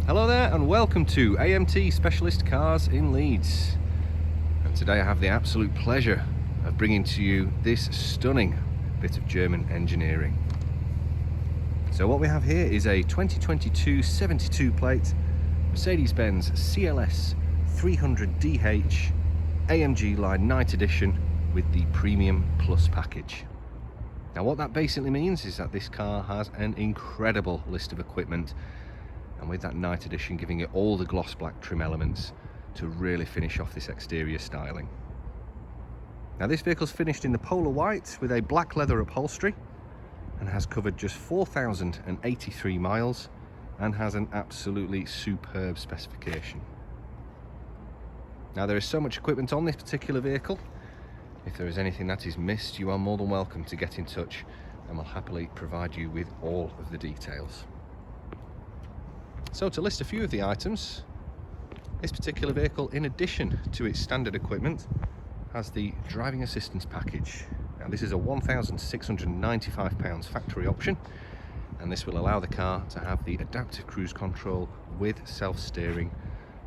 Hello there and welcome to AMT Specialist Cars in Leeds. And today I have the absolute pleasure of bringing to you this stunning bit of German engineering. So what we have here is a 2022 72 plate Mercedes-Benz CLS300dh AMG Line Night Edition with the Premium Plus package. Now what that basically means is that this car has an incredible list of equipment, and with that Night Edition giving it all the gloss black trim elements to really finish off this exterior styling. Now this vehicle's finished in the polar white with a black leather upholstery and has covered just 4,083 miles and has an absolutely superb specification. Now there is so much equipment on this particular vehicle. If there is anything that is missed, you are more than welcome to get in touch and we'll happily provide you with all of the details. So to list a few of the items, this particular vehicle, in addition to its standard equipment, has the driving assistance package. Now this is a £1,695 factory option, and this will allow the car to have the adaptive cruise control with self-steering,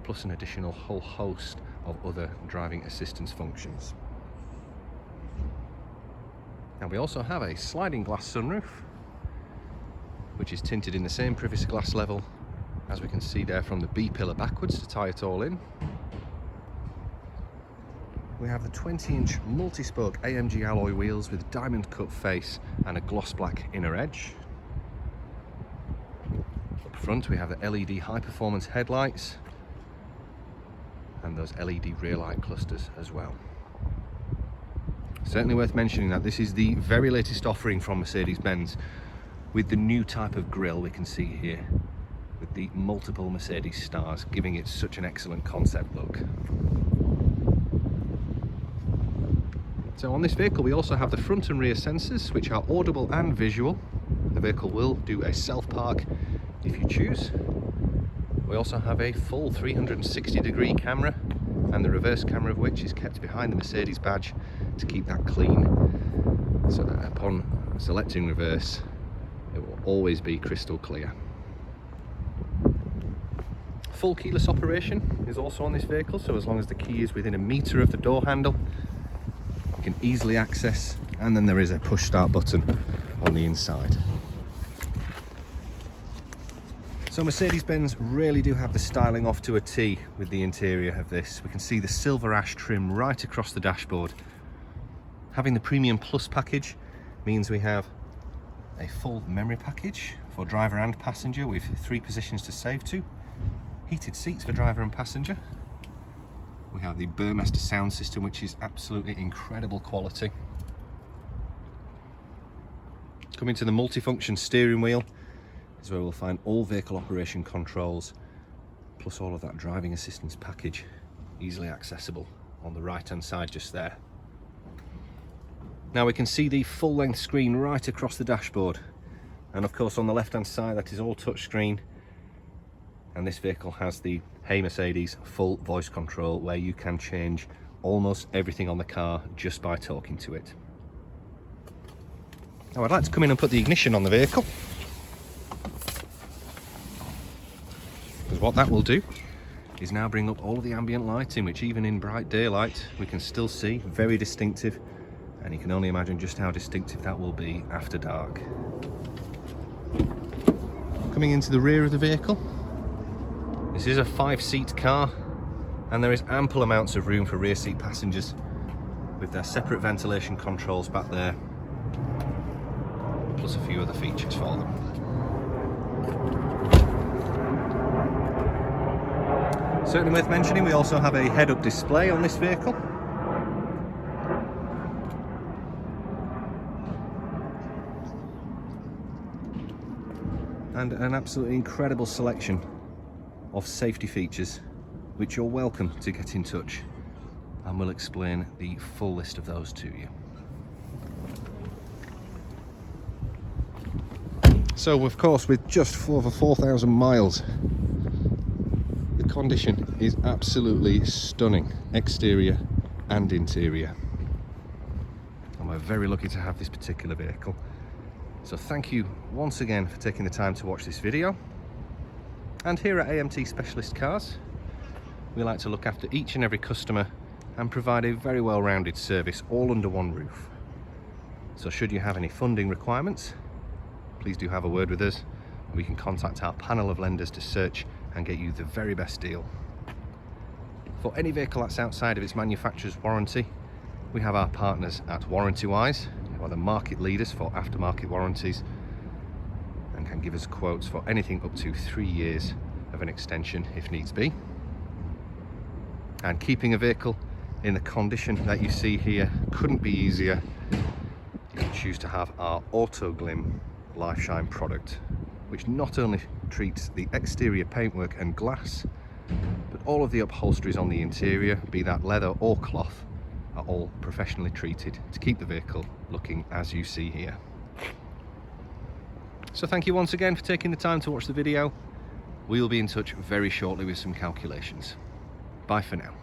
plus an additional whole host of other driving assistance functions. Now we also have a sliding glass sunroof, which is tinted in the same privacy glass level as we can see there from the B pillar backwards to tie it all in. We have the 20-inch multi-spoke AMG alloy wheels with diamond cut face and a gloss black inner edge. Up front we have the LED high performance headlights and those LED rear light clusters as well. Certainly worth mentioning that this is the very latest offering from Mercedes-Benz with the new type of grille we can see here, with the multiple Mercedes stars, giving it such an excellent concept look. So on this vehicle we also have the front and rear sensors, which are audible and visual. The vehicle will do a self-park if you choose. We also have a full 360-degree camera, and the reverse camera of which is kept behind the Mercedes badge to keep that clean, so that upon selecting reverse it will always be crystal clear. Full keyless operation is also on this vehicle, so as long as the key is within a metre of the door handle, you can easily access, and then there is a push start button on the inside. So Mercedes-Benz really do have the styling off to a T with the interior of this. We can see the silver ash trim right across the dashboard. Having the Premium Plus package means we have a full memory package for driver and passenger with 3 positions to save to. Heated seats for driver and passenger. We have the Burmester sound system, which is absolutely incredible quality. Coming to the multifunction steering wheel is where we'll find all vehicle operation controls, plus all of that driving assistance package easily accessible on the right hand side just there. Now we can see the full length screen right across the dashboard, and of course on the left hand side that is all touchscreen. And this vehicle has the Hey Mercedes full voice control, where you can change almost everything on the car just by talking to it. Now I'd like to come in and put the ignition on the vehicle, because what that will do is now bring up all of the ambient lighting, which even in bright daylight we can still see, very distinctive, and you can only imagine just how distinctive that will be after dark. Coming into the rear of the vehicle, this is a 5-seat car, and there is ample amounts of room for rear seat passengers with their separate ventilation controls back there, plus a few other features for them. Certainly worth mentioning, we also have a head-up display on this vehicle. And an absolutely incredible selection of safety features, which you're welcome to get in touch, and we'll explain the full list of those to you. So of course, with just over 4,000 miles, the condition is absolutely stunning, exterior and interior, and we're very lucky to have this particular vehicle. So thank you once again for taking the time to watch this video. And here at AMT Specialist Cars, we like to look after each and every customer and provide a very well-rounded service all under one roof. So should you have any funding requirements, please do have a word with us. We can contact our panel of lenders to search and get you the very best deal. For any vehicle that's outside of its manufacturer's warranty, we have our partners at Warranty-Wise, who are the market leaders for aftermarket warranties and can give us quotes for anything up to 3 years of an extension if needs be. And keeping a vehicle in the condition that you see here couldn't be easier. You can choose to have our Auto Glim Lifeshine product, which not only treats the exterior paintwork and glass, but all of the upholsteries on the interior, be that leather or cloth, are all professionally treated to keep the vehicle looking as you see here. So thank you once again for taking the time to watch the video. We'll be in touch very shortly with some calculations. Bye for now.